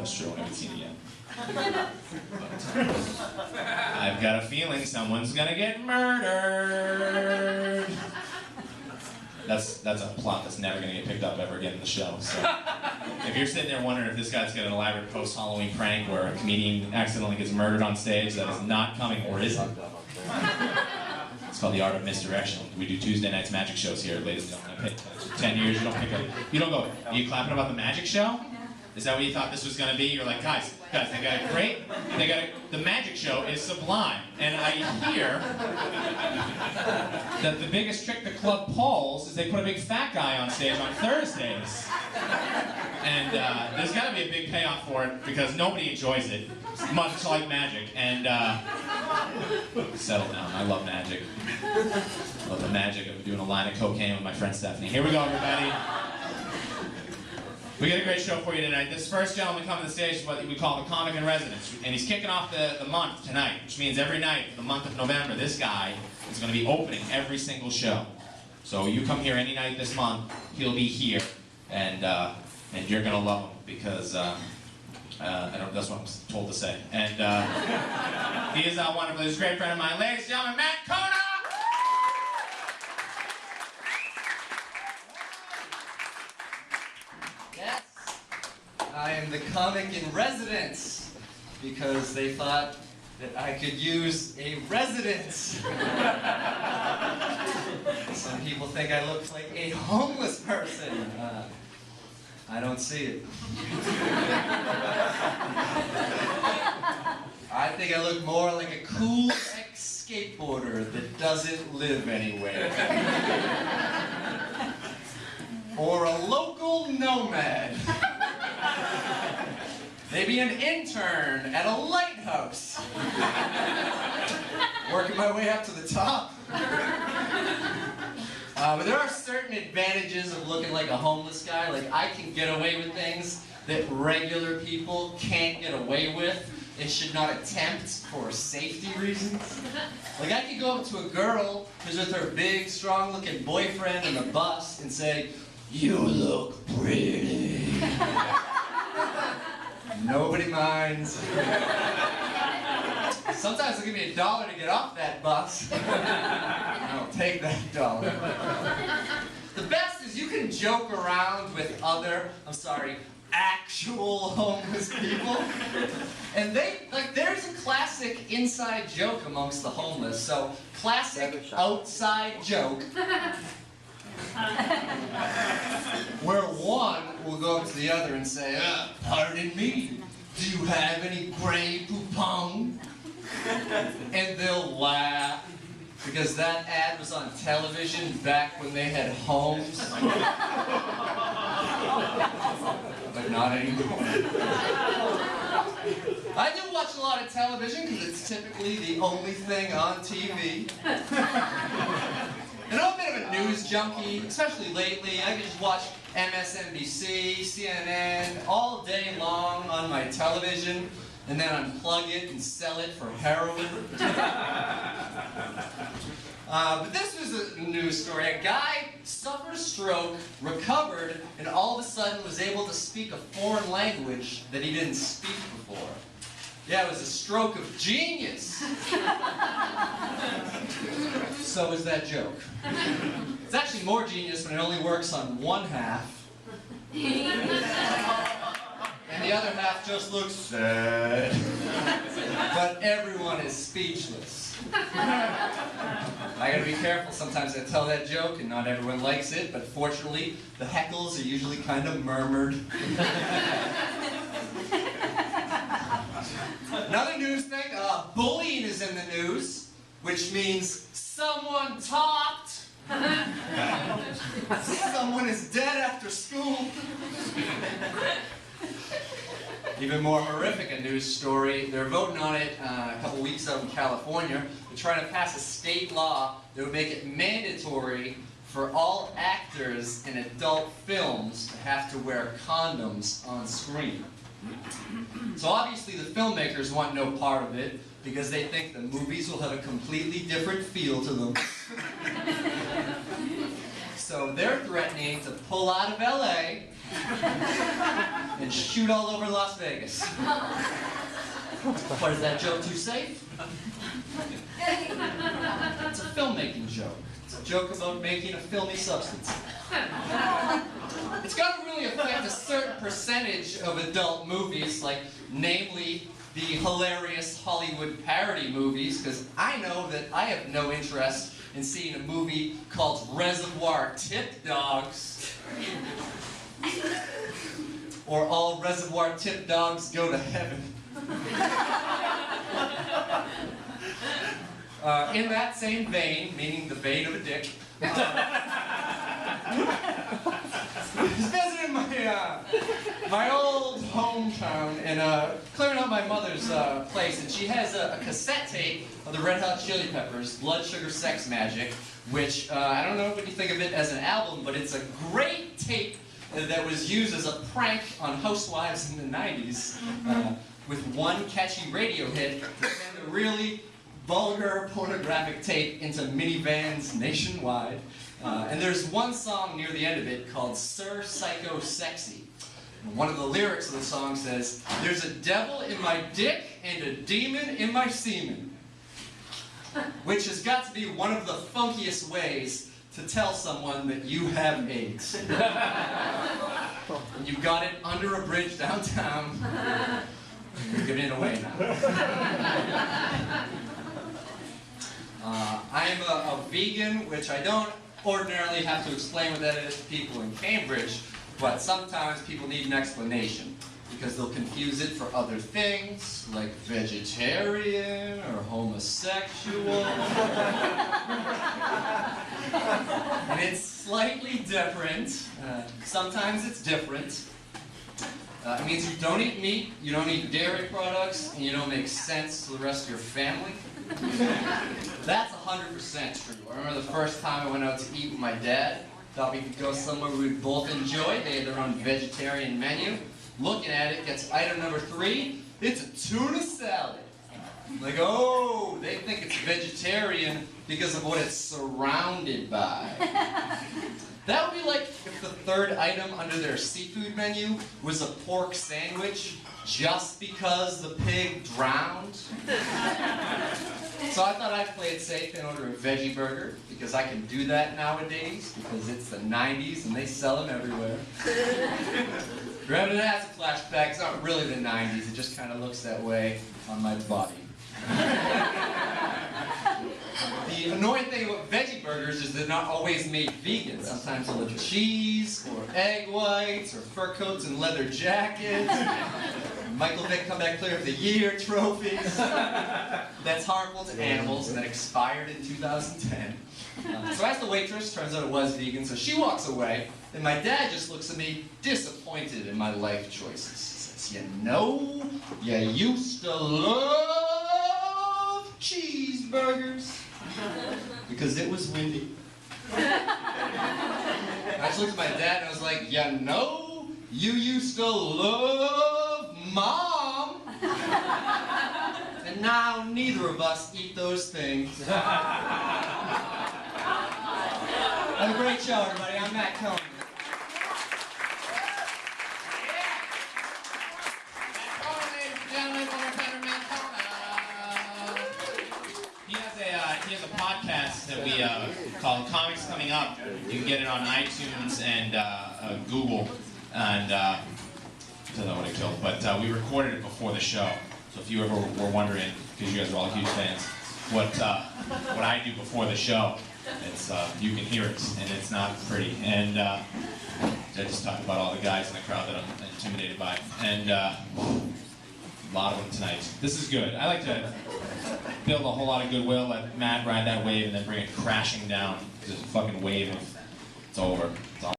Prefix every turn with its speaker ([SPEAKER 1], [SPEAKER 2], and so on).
[SPEAKER 1] that's true. I haven't seen it yet. I've got a feeling someone's gonna get murdered. That's a plot that's never gonna get picked up ever again in the show. So if you're sitting there wondering if this guy's got an elaborate post-Halloween prank where a comedian accidentally gets murdered on stage, that is not coming, or is it? It's called The Art of Misdirection. We do Tuesday nights magic shows here, ladies and gentlemen. 10 years, you don't pick up. You don't go, are you clapping about the magic show? Is that what you thought this was going to be? You're like, guys, they got a great, the magic show is sublime. And I hear that the biggest trick the club pulls is they put a big fat guy on stage on Thursdays. And there's got to be a big payoff for it because nobody enjoys it, much like magic. And settle down, I love magic. I love the magic of doing a line of cocaine with my friend Stephanie. Here we go, everybody. We got a great show for you tonight. This first gentleman coming to the stage is what we call the comic in residence. And he's kicking off the month tonight, which means every night for the month of November, this guy is going to be opening every single show. So you come here any night this month, he'll be here. And you're going to love him because, that's what I'm told to say. And he is wonderful. He's a great friend of mine. Ladies and gentlemen, Matt Kona!
[SPEAKER 2] I am the comic in residence because they thought that I could use a residence. Some people think I look like a homeless person. I don't see it. I think I look more like a cool ex-skateboarder that doesn't live anywhere. Or a local nomad. Maybe an intern at a lighthouse. Working my way up to the top. But there are certain advantages of looking like a homeless guy. Like, I can get away with things that regular people can't get away with and should not attempt for safety reasons. Like, I could go up to a girl who's with her big, strong-looking boyfriend in the bus and say, "You look pretty." Nobody minds. Sometimes they'll give me $1 to get off that bus. I'll take that $1. The best is you can joke around with other, actual homeless people. And there's a classic inside joke amongst the homeless. So, classic outside joke. Where one will go up to the other and say, "Pardon me, do you have any Grey Poupon?" And they'll laugh, because that ad was on television back when they had homes. But not anymore. I do watch a lot of television because it's typically the only thing on TV. And I'm a bit of a news junkie, especially lately. I can just watch MSNBC, CNN, all day long on my television, and then unplug it and sell it for heroin. But this was a news story. A guy suffered a stroke, recovered, and all of a sudden was able to speak a foreign language that he didn't speak before. Yeah, it was a stroke of genius. So is that joke. It's actually more genius when it only works on one half. And the other half just looks sad. But everyone is speechless. I gotta be careful. Sometimes I tell that joke and not everyone likes it, but fortunately, the heckles are usually kind of murmured. Another news thing, bullying is in the news, which means someone talked. Someone is dead after school. Even more horrific a news story. They're voting on it a couple weeks ago in California. They're trying to pass a state law that would make it mandatory for all actors in adult films to have to wear condoms on screen. So obviously the filmmakers want no part of it because they think the movies will have a completely different feel to them. so they're threatening to pull out of LA and shoot all over Las Vegas. What, is that joke too safe? It's a filmmaking joke. It's a joke about making a filmy substance. It's going to really affect a certain percentage of adult movies, like namely the hilarious Hollywood parody movies, because I know that I have no interest in seeing a movie called Reservoir Tip Dogs, or All Reservoir Tip Dogs Go to Heaven. In that same vein, meaning the vein of a dick, visiting my old hometown and clearing out my mother's place, and she has a cassette tape of the Red Hot Chili Peppers, Blood Sugar Sex Magic, which I don't know what you think of it as an album, but it's a great tape that was used as a prank on housewives in the 90s, with one catchy radio hit that sent a really vulgar pornographic tape into minivans nationwide. And there's one song near the end of it called Sir Psycho Sexy. And one of the lyrics of the song says, "There's a devil in my dick and a demon in my semen." Which has got to be one of the funkiest ways to tell someone that you have AIDS. And you've got it under a bridge downtown. You're giving it away now. I'm a vegan, which I don't ordinarily have to explain what that is to people in Cambridge, but sometimes people need an explanation because they'll confuse it for other things, like vegetarian or homosexual. And it's slightly different. Sometimes it's different. It means you don't eat meat, you don't eat dairy products, and you don't make sense to the rest of your family. That's 100% true. I remember the first time I went out to eat with my dad. Thought we could go somewhere we would both enjoy. They had their own vegetarian menu. Looking at it, gets item number 3. It's a tuna salad. Like, oh, they think it's vegetarian because of what it's surrounded by. That would be like if the third item under their seafood menu was a pork sandwich just because the pig drowned. So I thought I'd play it safe and order a veggie burger, because I can do that nowadays, because it's the 90s and they sell them everywhere. Granted, that's a flashback. It's not really the 90s. It just kind of looks that way on my body. The annoying thing about veggie burgers is they're not always made vegan. Sometimes they'll have cheese, or egg whites, or fur coats and leather jackets. Michael Vick Comeback Player of the Year trophies. That's harmful to animals and that expired in 2010. So I asked the waitress, turns out it was vegan, so she walks away, and my dad just looks at me disappointed in my life choices. He says, "You know, you used to love cheeseburgers." Because it was windy. I just looked at my dad and I was like, "You know, you used to love Mom." And now neither of us eat those things. Have a great show, everybody. I'm Matt Cohen.
[SPEAKER 1] He has a podcast that we called Comics Coming Up. You can get it on iTunes and Google, and I don't know what it killed, but we recorded it before the show. So if you ever were wondering, because you guys are all huge fans, what I do before the show, it's you can hear it, and it's not pretty. And I just talked about all the guys in the crowd that I'm intimidated by, and a lot of them tonight. This is good. I like to build a whole lot of goodwill, let Matt ride that wave, and then bring it crashing down. Just a fucking wave, and it's over.